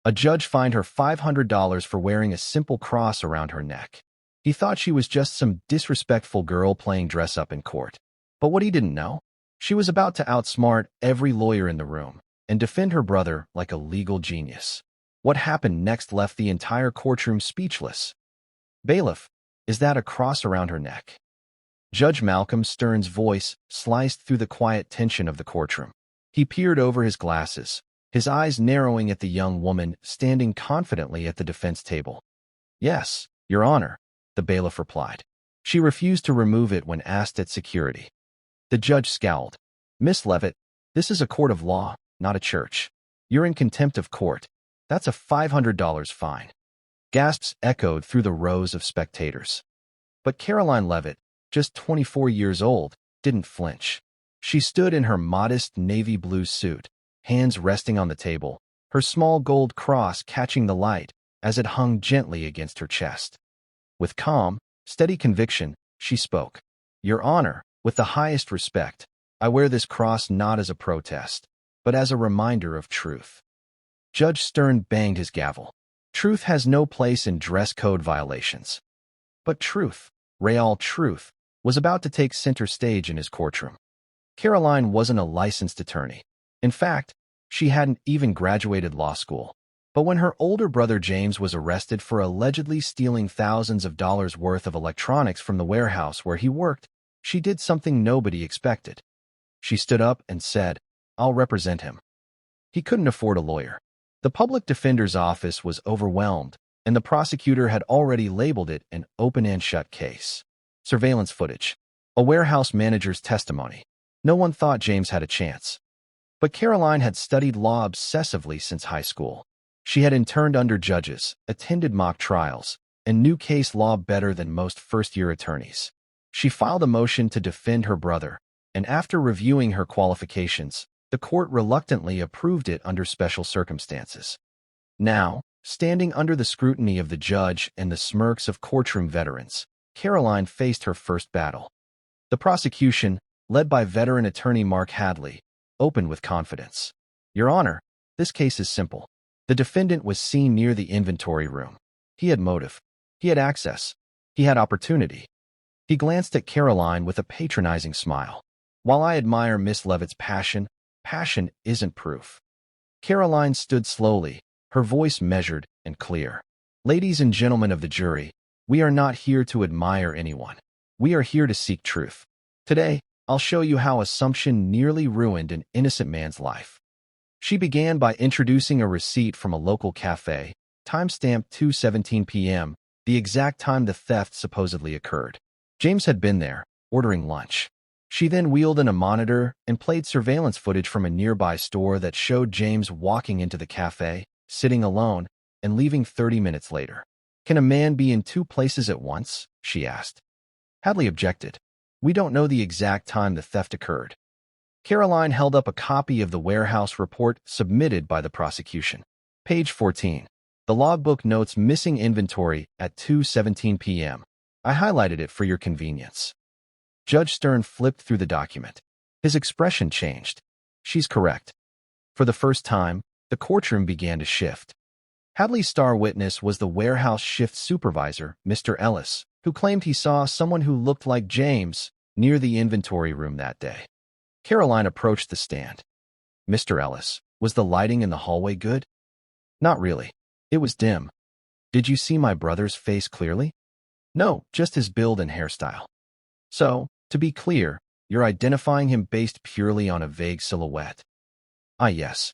A judge fined her $500 for wearing a simple cross around her neck. He thought she was just some disrespectful girl playing dress-up in court. But what he didn't know? She was about to outsmart every lawyer in the room and defend her brother like a legal genius. What happened next left the entire courtroom speechless. "Bailiff, is that a cross around her neck?" Judge Malcolm Stern's voice sliced through the quiet tension of the courtroom. He peered over his glasses, his eyes narrowing at the young woman standing confidently at the defense table. "Yes, Your Honor," the bailiff replied. She refused to remove it when asked at security. The judge scowled. "Miss Leavitt, this is a court of law, not a church. You're in contempt of court. That's a $500 fine." Gasps echoed through the rows of spectators. But Karoline Leavitt, just 24 years old, didn't flinch. She stood in her modest navy blue suit, hands resting on the table, her small gold cross catching the light as it hung gently against her chest. With calm, steady conviction, she spoke. "Your Honor, with the highest respect, I wear this cross not as a protest, but as a reminder of truth." Judge Stern banged his gavel. Truth has no place in dress code violations. But truth, real truth, was about to take center stage in his courtroom. Karoline wasn't a licensed attorney. In fact, she hadn't even graduated law school. But when her older brother James was arrested for allegedly stealing thousands of dollars worth of electronics from the warehouse where he worked, she did something nobody expected. She stood up and said, "I'll represent him." He couldn't afford a lawyer. The public defender's office was overwhelmed, and the prosecutor had already labeled it an open-and-shut case. Surveillance footage. A warehouse manager's testimony. No one thought James had a chance. But Karoline had studied law obsessively since high school. She had interned under judges, attended mock trials, and knew case law better than most first-year attorneys. She filed a motion to defend her brother, and after reviewing her qualifications, the court reluctantly approved it under special circumstances. Now, standing under the scrutiny of the judge and the smirks of courtroom veterans, Karoline faced her first battle. The prosecution, led by veteran attorney Mark Hadley, opened with confidence. "Your Honor, this case is simple. The defendant was seen near the inventory room. He had motive. He had access. He had opportunity." He glanced at Karoline with a patronizing smile. "While I admire Miss Leavitt's passion, passion isn't proof." Karoline stood slowly, her voice measured and clear. "Ladies and gentlemen of the jury, we are not here to admire anyone. We are here to seek truth. Today, I'll show you how assumption nearly ruined an innocent man's life." She began by introducing a receipt from a local cafe, timestamped 2:17 p.m., the exact time the theft supposedly occurred. James had been there, ordering lunch. She then wheeled in a monitor and played surveillance footage from a nearby store that showed James walking into the cafe, sitting alone, and leaving 30 minutes later. "Can a man be in two places at once?" she asked. Hadley objected. "We don't know the exact time the theft occurred." Karoline held up a copy of the warehouse report submitted by the prosecution. Page 14. The logbook notes missing inventory at 2:17 p.m. I highlighted it for your convenience. Judge Stern flipped through the document. His expression changed. "She's correct." For the first time, the courtroom began to shift. Hadley's star witness was the warehouse shift supervisor, Mr. Ellis, who claimed he saw someone who looked like James near the inventory room that day. Karoline approached the stand. "Mr. Ellis, was the lighting in the hallway good?" "Not really. It was dim." "Did you see my brother's face clearly?" "No, just his build and hairstyle." "So, to be clear, you're identifying him based purely on a vague silhouette?" "Ah, yes."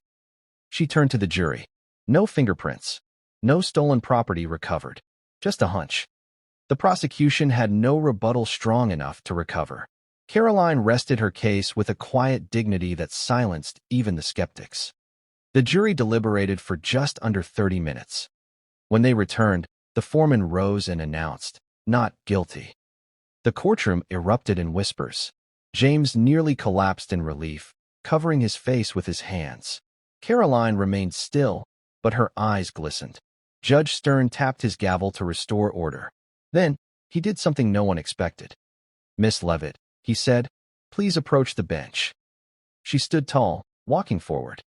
She turned to the jury. "No fingerprints. No stolen property recovered. Just a hunch." The prosecution had no rebuttal strong enough to recover. Karoline rested her case with a quiet dignity that silenced even the skeptics. The jury deliberated for just under 30 minutes. When they returned, the foreman rose and announced, "Not guilty." The courtroom erupted in whispers. James nearly collapsed in relief, covering his face with his hands. Karoline remained still, but her eyes glistened. Judge Stern tapped his gavel to restore order. Then, he did something no one expected. "Miss Leavitt," he said, "please approach the bench." She stood tall, walking forward.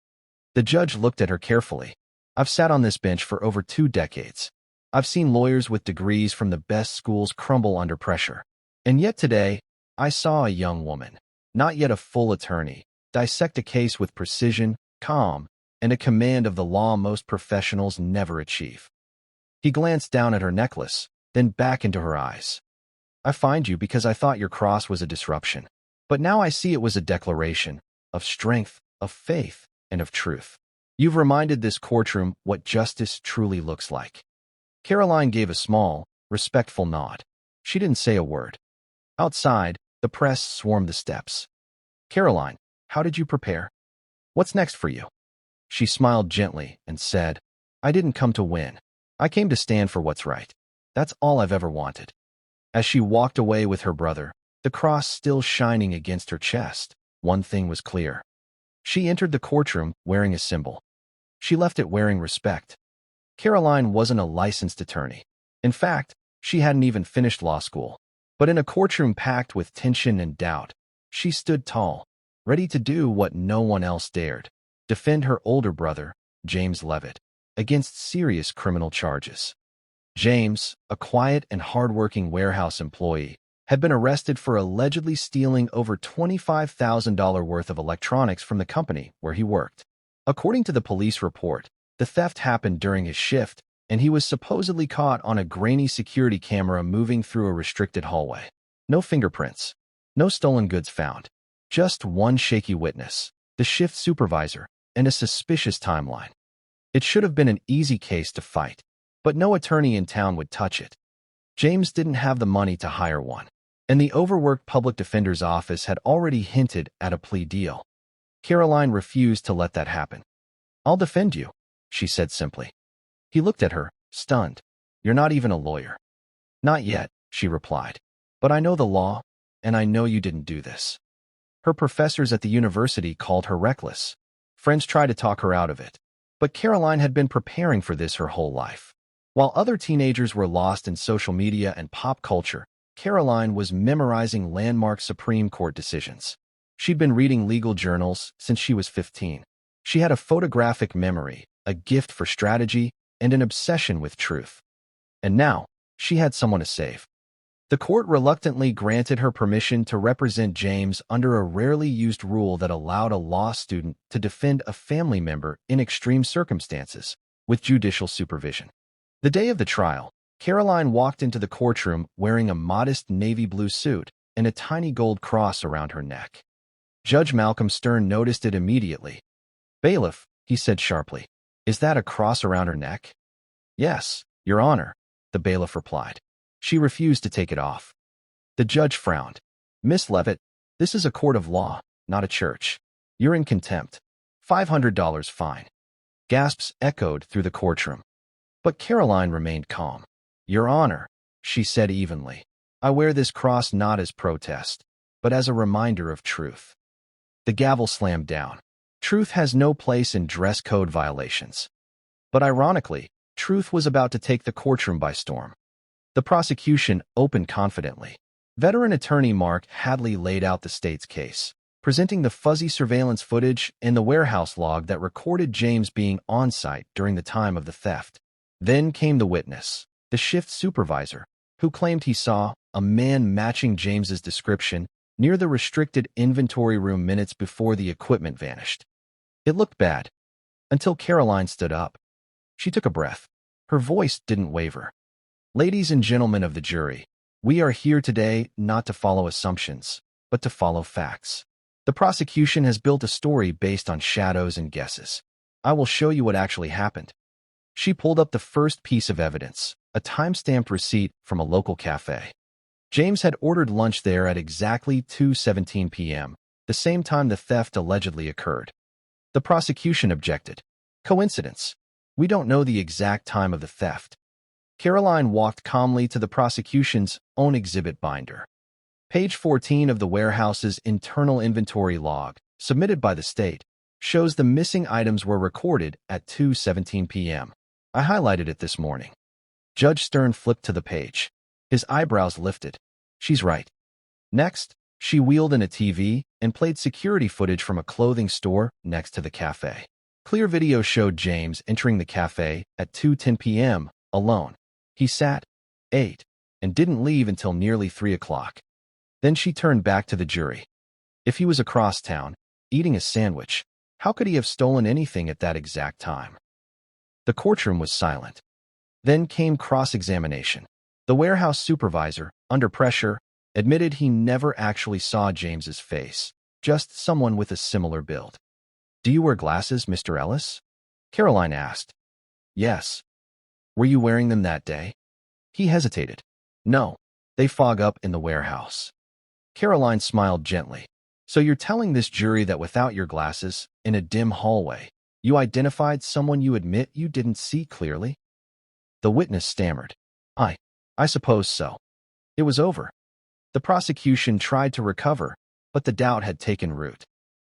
The judge looked at her carefully. I've sat on this bench for over 2 decades. I've seen lawyers with degrees from the best schools crumble under pressure. And yet today, I saw a young woman, not yet a full attorney, dissect a case with precision, calm, and a command of the law most professionals never achieve. He glanced down at her necklace, then back into her eyes. I find you because I thought your cross was a disruption. But now I see it was a declaration of strength, of faith, and of truth. You've reminded this courtroom what justice truly looks like. Karoline gave a small, respectful nod. She didn't say a word. Outside, the press swarmed the steps. Karoline, how did you prepare? What's next for you? She smiled gently and said, I didn't come to win. I came to stand for what's right. That's all I've ever wanted. As she walked away with her brother, the cross still shining against her chest, one thing was clear. She entered the courtroom wearing a symbol. She left it wearing respect. Karoline wasn't a licensed attorney. In fact, she hadn't even finished law school. But in a courtroom packed with tension and doubt, she stood tall, ready to do what no one else dared, defend her older brother, James Leavitt, against serious criminal charges. James, a quiet and hardworking warehouse employee, had been arrested for allegedly stealing over $25,000 worth of electronics from the company where he worked. According to the police report, the theft happened during his shift, and he was supposedly caught on a grainy security camera moving through a restricted hallway. No fingerprints, no stolen goods found. Just one shaky witness, the shift supervisor, and a suspicious timeline. It should have been an easy case to fight, but no attorney in town would touch it. James didn't have the money to hire one, and the overworked public defender's office had already hinted at a plea deal. Karoline refused to let that happen. I'll defend you, she said simply. He looked at her, stunned. You're not even a lawyer. Not yet, she replied. But I know the law, and I know you didn't do this. Her professors at the university called her reckless. Friends tried to talk her out of it. But Karoline had been preparing for this her whole life. While other teenagers were lost in social media and pop culture, Karoline was memorizing landmark Supreme Court decisions. She'd been reading legal journals since she was 15. She had a photographic memory, a gift for strategy, and an obsession with truth. And now, she had someone to save. The court reluctantly granted her permission to represent James under a rarely used rule that allowed a law student to defend a family member in extreme circumstances, with judicial supervision. The day of the trial, Karoline walked into the courtroom wearing a modest navy blue suit and a tiny gold cross around her neck. Judge Malcolm Stern noticed it immediately. Bailiff, he said sharply, is that a cross around her neck? Yes, Your Honor, the bailiff replied. She refused to take it off. The judge frowned. Miss Leavitt, this is a court of law, not a church. You're in contempt. $500 fine. Gasps echoed through the courtroom. But Karoline remained calm. Your Honor, she said evenly, I wear this cross not as protest, but as a reminder of truth. The gavel slammed down. Truth has no place in dress code violations. But ironically, truth was about to take the courtroom by storm. The prosecution opened confidently. Veteran attorney Mark Hadley laid out the state's case, presenting the fuzzy surveillance footage and the warehouse log that recorded James being on site during the time of the theft. Then came the witness, the shift supervisor, who claimed he saw a man matching James's description near the restricted inventory room minutes before the equipment vanished. It looked bad, until Karoline stood up. She took a breath. Her voice didn't waver. Ladies and gentlemen of the jury, we are here today not to follow assumptions, but to follow facts. The prosecution has built a story based on shadows and guesses. I will show you what actually happened. She pulled up the first piece of evidence, a time-stamped receipt from a local cafe. James had ordered lunch there at exactly 2:17 p.m., the same time the theft allegedly occurred. The prosecution objected. Coincidence. We don't know the exact time of the theft. Karoline walked calmly to the prosecution's own exhibit binder. Page 14 of the warehouse's internal inventory log, submitted by the state, shows the missing items were recorded at 2:17 p.m. I highlighted it this morning. Judge Stern flipped to the page. His eyebrows lifted. She's right. Next, she wheeled in a TV and played security footage from a clothing store next to the cafe. Clear video showed James entering the cafe at 2:10 p.m. alone. He sat, ate, and didn't leave until nearly 3 o'clock. Then she turned back to the jury. If he was across town, eating a sandwich, how could he have stolen anything at that exact time? The courtroom was silent. Then came cross-examination. The warehouse supervisor, under pressure, admitted he never actually saw James's face, just someone with a similar build. "Do you wear glasses, Mr. Ellis?" Karoline asked. "Yes." "Were you wearing them that day?" He hesitated. "No, they fog up in the warehouse." Karoline smiled gently. "So you're telling this jury that without your glasses, in a dim hallway, you identified someone you admit you didn't see clearly?" The witness stammered. I suppose so." It was over. The prosecution tried to recover, but the doubt had taken root.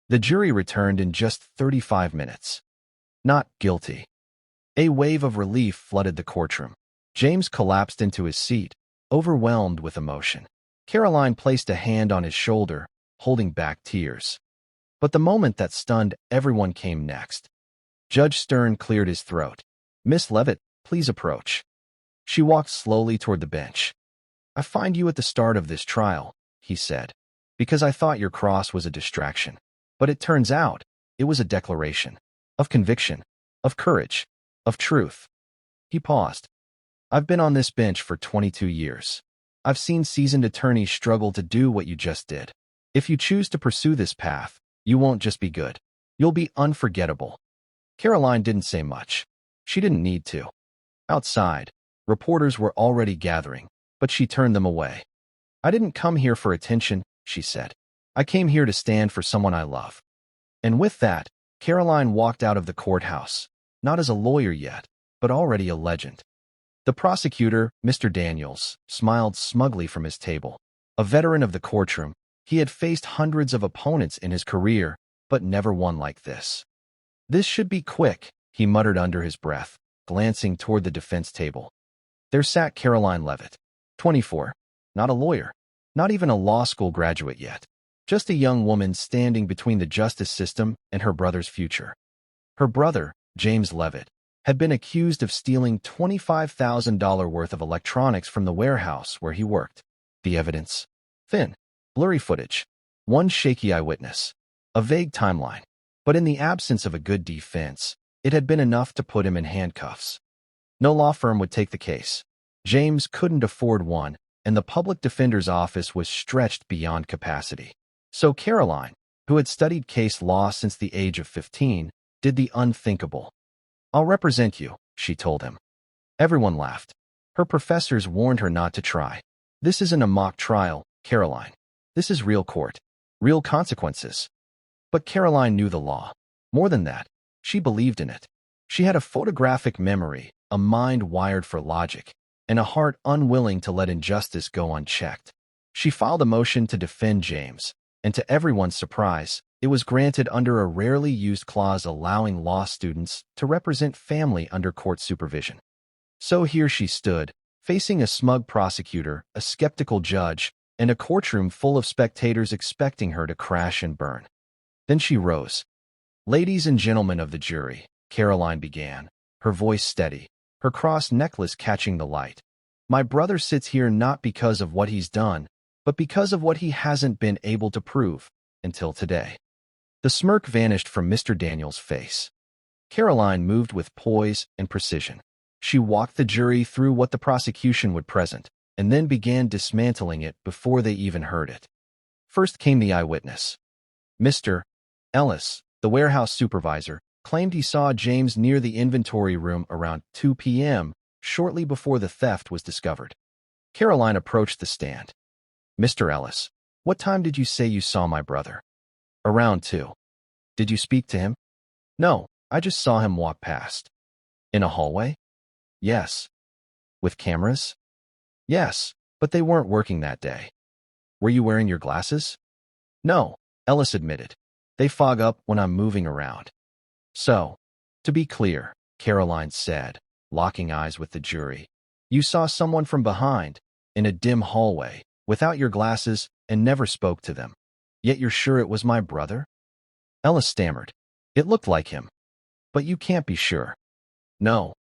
The jury returned in just 35 minutes. Not guilty. A wave of relief flooded the courtroom. James collapsed into his seat, overwhelmed with emotion. Karoline placed a hand on his shoulder, holding back tears. But the moment that stunned everyone came next. Judge Stern cleared his throat. "Miss Leavitt, please approach." She walked slowly toward the bench. "I find you at the start of this trial," he said, "because I thought your cross was a distraction. But it turns out it was a declaration of conviction, of courage, of truth." He paused. "I've been on this bench for 22 years. I've seen seasoned attorneys struggle to do what you just did. If you choose to pursue this path, you won't just be good. You'll be unforgettable." Karoline didn't say much. She didn't need to. Outside, reporters were already gathering, but she turned them away. "I didn't come here for attention," she said. "I came here to stand for someone I love." And with that, Karoline walked out of the courthouse, not as a lawyer yet, but already a legend. The prosecutor, Mr. Daniels, smiled smugly from his table. A veteran of the courtroom, he had faced hundreds of opponents in his career, but never one like this. "This should be quick," he muttered under his breath, glancing toward the defense table. There sat Karoline Leavitt, 24, not a lawyer, not even a law school graduate yet, just a young woman standing between the justice system and her brother's future. Her brother, James Leavitt, had been accused of stealing $25,000 worth of electronics from the warehouse where he worked. The evidence? Thin, blurry footage, one shaky eyewitness, a vague timeline. But in the absence of a good defense, it had been enough to put him in handcuffs. No law firm would take the case. James couldn't afford one, and the public defender's office was stretched beyond capacity. So Karoline, who had studied case law since the age of 15, did the unthinkable. "I'll represent you," she told him. Everyone laughed. Her professors warned her not to try. "This isn't a mock trial, Karoline. This is real court. Real consequences." But Karoline knew the law. More than that, she believed in it. She had a photographic memory, a mind wired for logic, and a heart unwilling to let injustice go unchecked. She filed a motion to defend James, and to everyone's surprise, it was granted under a rarely used clause allowing law students to represent family under court supervision. So here she stood, facing a smug prosecutor, a skeptical judge, and a courtroom full of spectators expecting her to crash and burn. Then she rose. "Ladies and gentlemen of the jury," Karoline began, her voice steady, her cross necklace catching the light. "My brother sits here not because of what he's done, but because of what he hasn't been able to prove until today." The smirk vanished from Mr. Daniels' face. Karoline moved with poise and precision. She walked the jury through what the prosecution would present, and then began dismantling it before they even heard it. First came the eyewitness. Mr. Ellis, the warehouse supervisor, claimed he saw James near the inventory room around 2 p.m., shortly before the theft was discovered. Karoline approached the stand. "Mr. Ellis, what time did you say you saw my brother?" "Around 2. Did you speak to him?" "No, I just saw him walk past." "In a hallway?" "Yes." "With cameras?" "Yes, but they weren't working that day." "Were you wearing your glasses?" "No," Ellis admitted. "They fog up when I'm moving around." "So, to be clear," Karoline said, locking eyes with the jury, "you saw someone from behind, in a dim hallway, without your glasses, and never spoke to them. Yet you're sure it was my brother?" Ellis stammered. "It looked like him." but you can't be sure. No.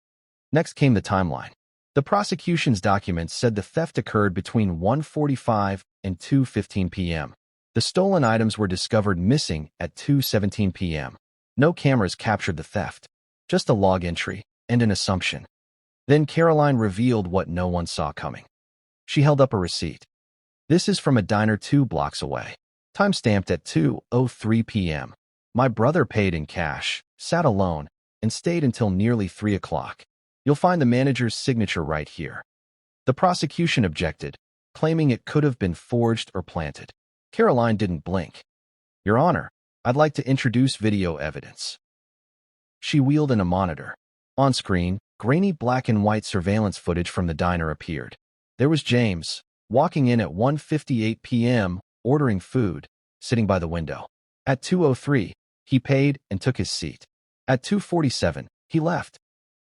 Next came the timeline. The prosecution's documents said the theft occurred between 1:45 and 2:15 p.m. The stolen items were discovered missing at 2:17 p.m. No cameras captured the theft, just a log entry and an assumption. Then Karoline revealed what no one saw coming. She held up a receipt. This is from a diner 2 blocks away. Time-stamped at 2:03 p.m. My brother paid in cash, sat alone, and stayed until nearly 3 o'clock. You'll find the manager's signature right here. The prosecution objected, claiming it could have been forged or planted. Karoline didn't blink. Your Honor, I'd like to introduce video evidence. She wheeled in a monitor. On screen, grainy black and white surveillance footage from the diner appeared. There was James, walking in at 1:58 p.m., ordering food, sitting by the window. At 2:03, he paid and took his seat. At 2:47, he left.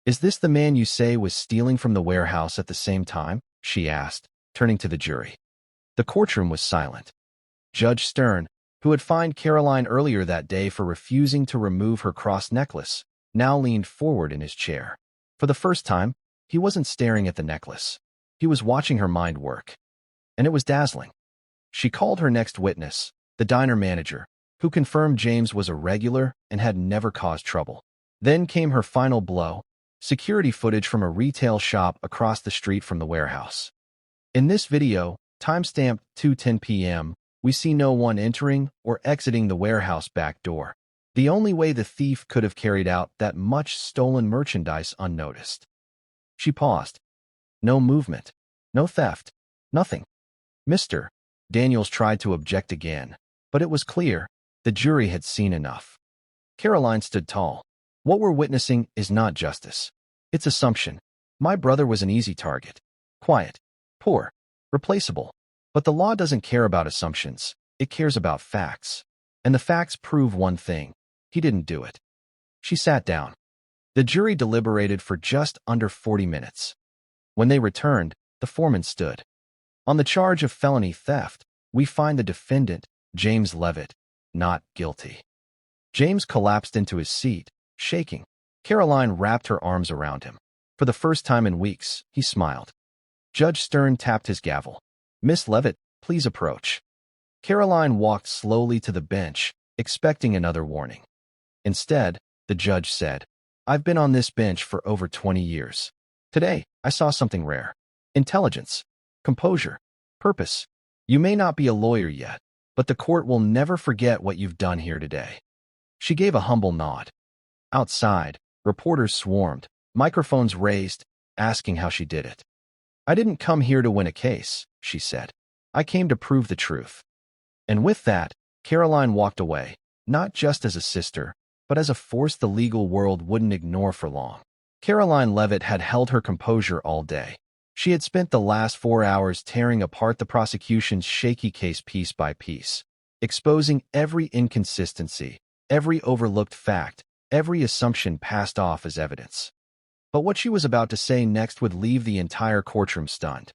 Is this the man you say was stealing from the warehouse at the same time? She asked, turning to the jury. The courtroom was silent. Judge Stern, who had fined Karoline earlier that day for refusing to remove her cross necklace, now leaned forward in his chair. For the first time, he wasn't staring at the necklace. He was watching her mind work. And it was dazzling. She called her next witness, the diner manager, who confirmed James was a regular and had never caused trouble. Then came her final blow, security footage from a retail shop across the street from the warehouse. In this video, timestamped 2:10 p.m., we see no one entering or exiting the warehouse back door. The only way the thief could have carried out that much stolen merchandise unnoticed. She paused. No movement. No theft. Nothing. Mr. Daniels tried to object again, but it was clear the jury had seen enough. Karoline stood tall. What we're witnessing is not justice. It's assumption. My brother was an easy target. Quiet. Poor. Replaceable. But the law doesn't care about assumptions. It cares about facts. And the facts prove one thing. He didn't do it. She sat down. The jury deliberated for just under 40 minutes. When they returned, the foreman stood. On the charge of felony theft, we find the defendant, James Leavitt, not guilty. James collapsed into his seat, shaking. Karoline wrapped her arms around him. For the first time in weeks, he smiled. Judge Stern tapped his gavel. Miss Leavitt, please approach. Karoline walked slowly to the bench, expecting another warning. Instead, the judge said, I've been on this bench for over 20 years. Today, I saw something rare. Intelligence, composure, purpose. You may not be a lawyer yet, but the court will never forget what you've done here today. She gave a humble nod. Outside, reporters swarmed, microphones raised, asking how she did it. I didn't come here to win a case, she said. I came to prove the truth. And with that, Karoline walked away, not just as a sister, but as a force the legal world wouldn't ignore for long. Karoline Leavitt had held her composure all day. She had spent the last 4 hours tearing apart the prosecution's shaky case piece by piece, exposing every inconsistency, every overlooked fact, every assumption passed off as evidence. But what she was about to say next would leave the entire courtroom stunned.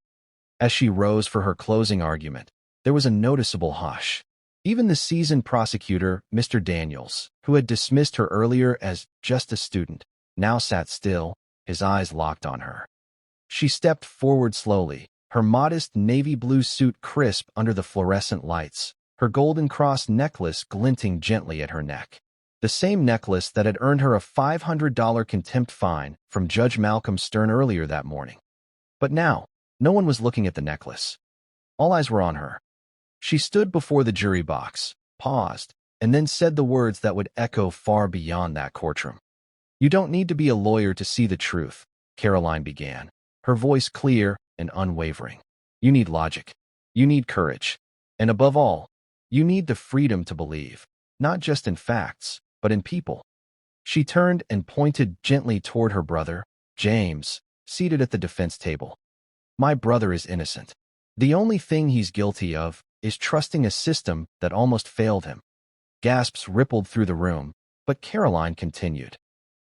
As she rose for her closing argument, there was a noticeable hush. Even the seasoned prosecutor, Mr. Daniels, who had dismissed her earlier as just a student, now sat still, his eyes locked on her. She stepped forward slowly, her modest navy blue suit crisp under the fluorescent lights, her golden cross necklace glinting gently at her neck. The same necklace that had earned her a $500 contempt fine from Judge Malcolm Stern earlier that morning. But now, no one was looking at the necklace. All eyes were on her. She stood before the jury box, paused, and then said the words that would echo far beyond that courtroom. You don't need to be a lawyer to see the truth, Karoline began, her voice clear and unwavering. You need logic. You need courage. And above all, you need the freedom to believe, not just in facts, but in people. She turned and pointed gently toward her brother, James, seated at the defense table. My brother is innocent. The only thing he's guilty of is trusting a system that almost failed him. Gasps rippled through the room, but Karoline continued.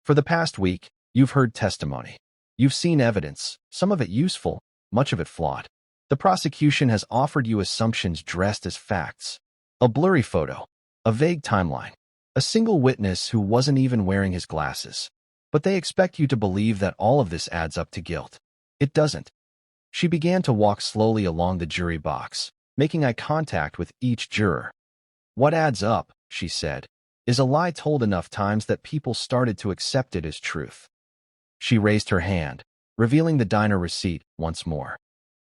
For the past week, you've heard testimony. You've seen evidence, some of it useful, much of it flawed. The prosecution has offered you assumptions dressed as facts. A blurry photo, a vague timeline, A single witness who wasn't even wearing his glasses. But they expect you to believe that all of this adds up to guilt. It doesn't. She began to walk slowly along the jury box, making eye contact with each juror. What adds up, she said, is a lie told enough times that people started to accept it as truth. She raised her hand, revealing the diner receipt once more.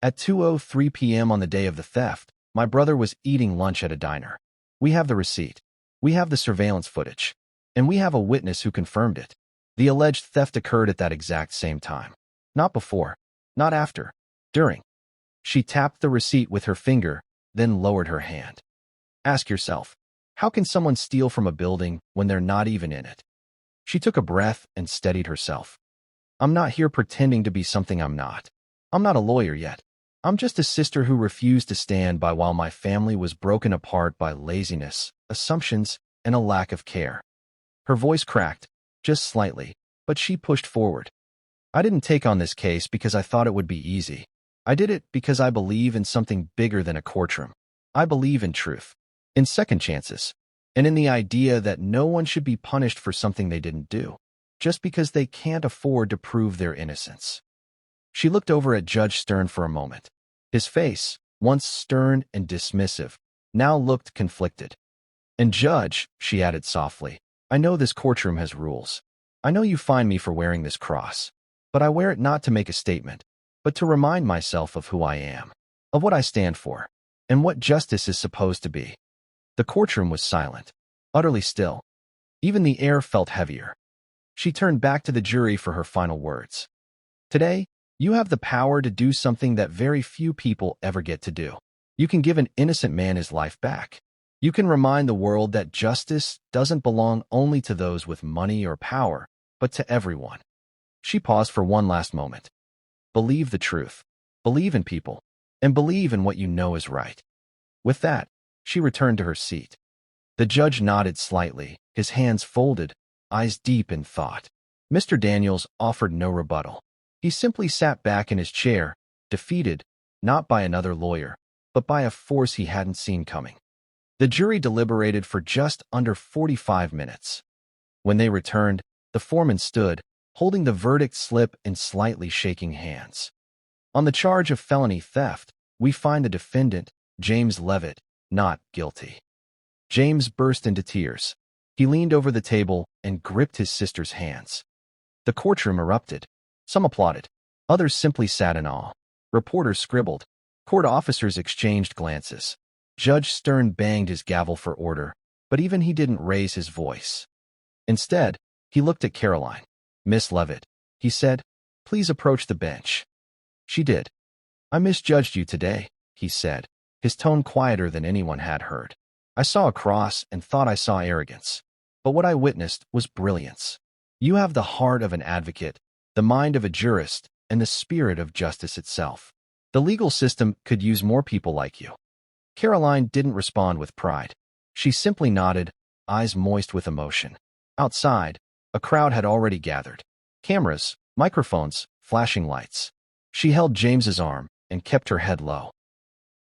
At 2:03 p.m. on the day of the theft, my brother was eating lunch at a diner. We have the receipt. We have the surveillance footage. And we have a witness who confirmed it. The alleged theft occurred at that exact same time. Not before. Not after. During. She tapped the receipt with her finger, then lowered her hand. Ask yourself, how can someone steal from a building when they're not even in it? She took a breath and steadied herself. I'm not here pretending to be something I'm not. I'm not a lawyer yet. I'm just a sister who refused to stand by while my family was broken apart by laziness, assumptions, and a lack of care. Her voice cracked, just slightly, but she pushed forward. I didn't take on this case because I thought it would be easy. I did it because I believe in something bigger than a courtroom. I believe in truth, in second chances, and in the idea that no one should be punished for something they didn't do, just because they can't afford to prove their innocence. She looked over at Judge Stern for a moment. His face, once stern and dismissive, now looked conflicted. And Judge, she added softly, I know this courtroom has rules. I know you fine me for wearing this cross, but I wear it not to make a statement, but to remind myself of who I am, of what I stand for, and what justice is supposed to be. The courtroom was silent, utterly still. Even the air felt heavier. She turned back to the jury for her final words. Today, you have the power to do something that very few people ever get to do. You can give an innocent man his life back. You can remind the world that justice doesn't belong only to those with money or power, but to everyone. She paused for one last moment. Believe the truth. Believe in people. And believe in what you know is right. With that, she returned to her seat. The judge nodded slightly, his hands folded, eyes deep in thought. Mr. Daniels offered no rebuttal. He simply sat back in his chair, defeated, not by another lawyer, but by a force he hadn't seen coming. The jury deliberated for just under 45 minutes. When they returned, the foreman stood, holding the verdict slip in slightly shaking hands. On the charge of felony theft, we find the defendant, James Leavitt, not guilty. James burst into tears. He leaned over the table and gripped his sister's hands. The courtroom erupted. Some applauded. Others simply sat in awe. Reporters scribbled. Court officers exchanged glances. Judge Stern banged his gavel for order, but even he didn't raise his voice. Instead, he looked at Karoline. Miss Leavitt, he said, please approach the bench. She did. I misjudged you today, he said, his tone quieter than anyone had heard. I saw a cross and thought I saw arrogance. But what I witnessed was brilliance. You have the heart of an advocate, the mind of a jurist, and the spirit of justice itself. The legal system could use more people like you. Karoline didn't respond with pride. She simply nodded, eyes moist with emotion. Outside, a crowd had already gathered. Cameras, microphones, flashing lights. She held James's arm and kept her head low.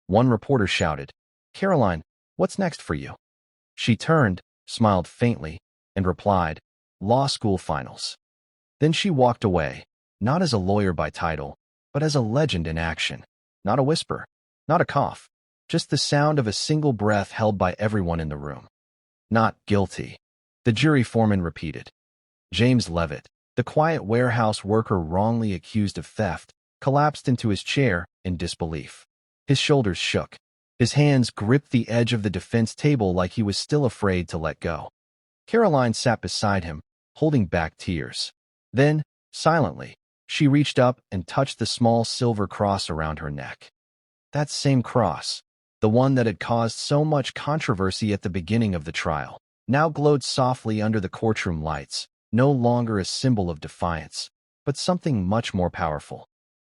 One reporter shouted, Karoline, what's next for you? She turned, smiled faintly, and replied, law school finals. Then she walked away, not as a lawyer by title, but as a legend in action. Not a whisper, not a cough, just the sound of a single breath held by everyone in the room. Not guilty, the jury foreman repeated. James Leavitt, the quiet warehouse worker wrongly accused of theft, collapsed into his chair in disbelief. His shoulders shook. His hands gripped the edge of the defense table like he was still afraid to let go. Karoline sat beside him, holding back tears. Then, silently, she reached up and touched the small silver cross around her neck. That same cross, the one that had caused so much controversy at the beginning of the trial, now glowed softly under the courtroom lights, no longer a symbol of defiance, but something much more powerful.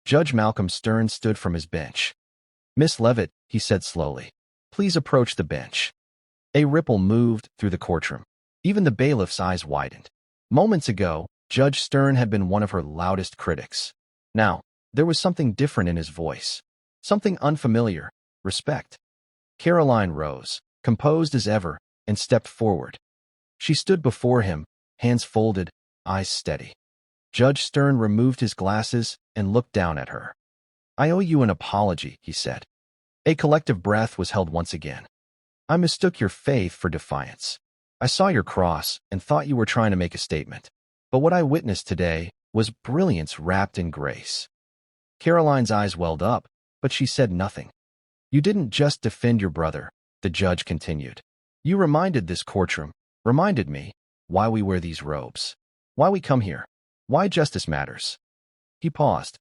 Judge Malcolm Stern stood from his bench. Miss Leavitt, he said slowly, please approach the bench. A ripple moved through the courtroom. Even the bailiff's eyes widened. Moments ago, Judge Stern had been one of her loudest critics. Now, there was something different in his voice. Something unfamiliar. Respect. Karoline rose, composed as ever, and stepped forward. She stood before him, hands folded, eyes steady. Judge Stern removed his glasses and looked down at her. "I owe you an apology," he said. A collective breath was held once again. "I mistook your faith for defiance. I saw your cross and thought you were trying to make a statement. But what I witnessed today was brilliance wrapped in grace." Karoline's eyes welled up, but she said nothing. "You didn't just defend your brother," the judge continued. "You reminded this courtroom, reminded me, why we wear these robes, why we come here, why justice matters." He paused.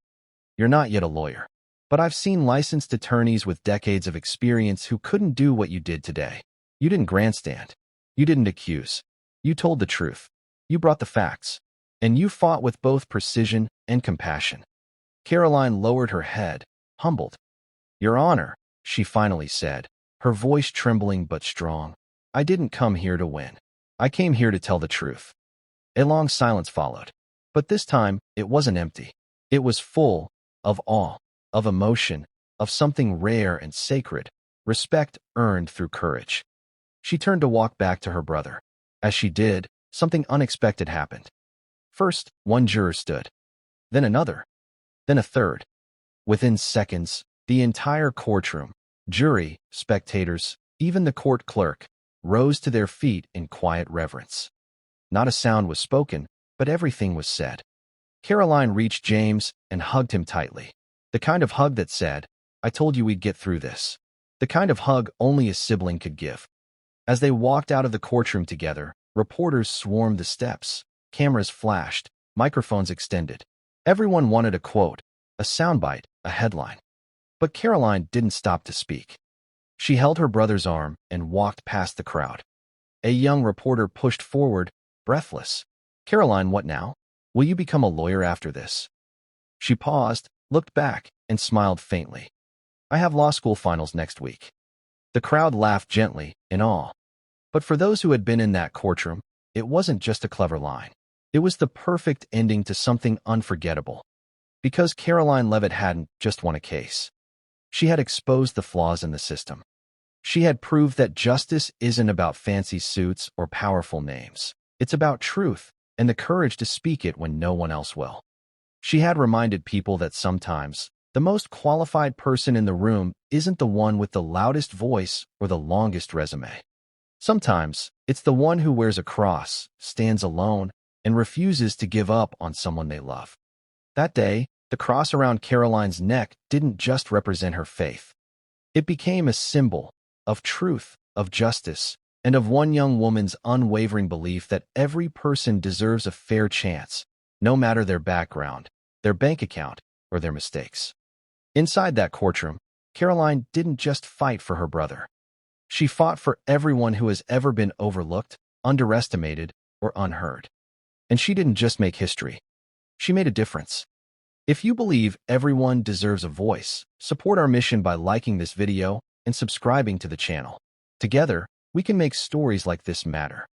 "You're not yet a lawyer, but I've seen licensed attorneys with decades of experience who couldn't do what you did today. You didn't grandstand. You didn't accuse. You told the truth. You brought the facts. And you fought with both precision and compassion." Karoline lowered her head, humbled. "Your Honor," she finally said, her voice trembling but strong, "I didn't come here to win. I came here to tell the truth." A long silence followed. But this time, it wasn't empty. It was full of awe, of emotion, of something rare and sacred, respect earned through courage. She turned to walk back to her brother. As she did, something unexpected happened. First, one juror stood. Then another. Then a third. Within seconds, the entire courtroom, jury, spectators, even the court clerk, rose to their feet in quiet reverence. Not a sound was spoken, but everything was said. Karoline reached James and hugged him tightly. The kind of hug that said, "I told you we'd get through this." The kind of hug only a sibling could give. As they walked out of the courtroom together, reporters swarmed the steps. Cameras flashed, microphones extended. Everyone wanted a quote, a soundbite, a headline. But Karoline didn't stop to speak. She held her brother's arm and walked past the crowd. A young reporter pushed forward, breathless. "Karoline, what now? Will you become a lawyer after this?" She paused, looked back, and smiled faintly. "I have law school finals next week." The crowd laughed gently, in awe. But for those who had been in that courtroom, it wasn't just a clever line. It was the perfect ending to something unforgettable. Because Karoline Leavitt hadn't just won a case. She had exposed the flaws in the system. She had proved that justice isn't about fancy suits or powerful names. It's about truth and the courage to speak it when no one else will. She had reminded people that sometimes the most qualified person in the room isn't the one with the loudest voice or the longest resume. Sometimes it's the one who wears a cross, stands alone, and refuses to give up on someone they love. That day, the cross around Karoline's neck didn't just represent her faith. It became a symbol of truth, of justice, and of one young woman's unwavering belief that every person deserves a fair chance, no matter their background, their bank account, or their mistakes. Inside that courtroom, Karoline didn't just fight for her brother. She fought for everyone who has ever been overlooked, underestimated, or unheard. And she didn't just make history. She made a difference. If you believe everyone deserves a voice, support our mission by liking this video and subscribing to the channel. Together, we can make stories like this matter.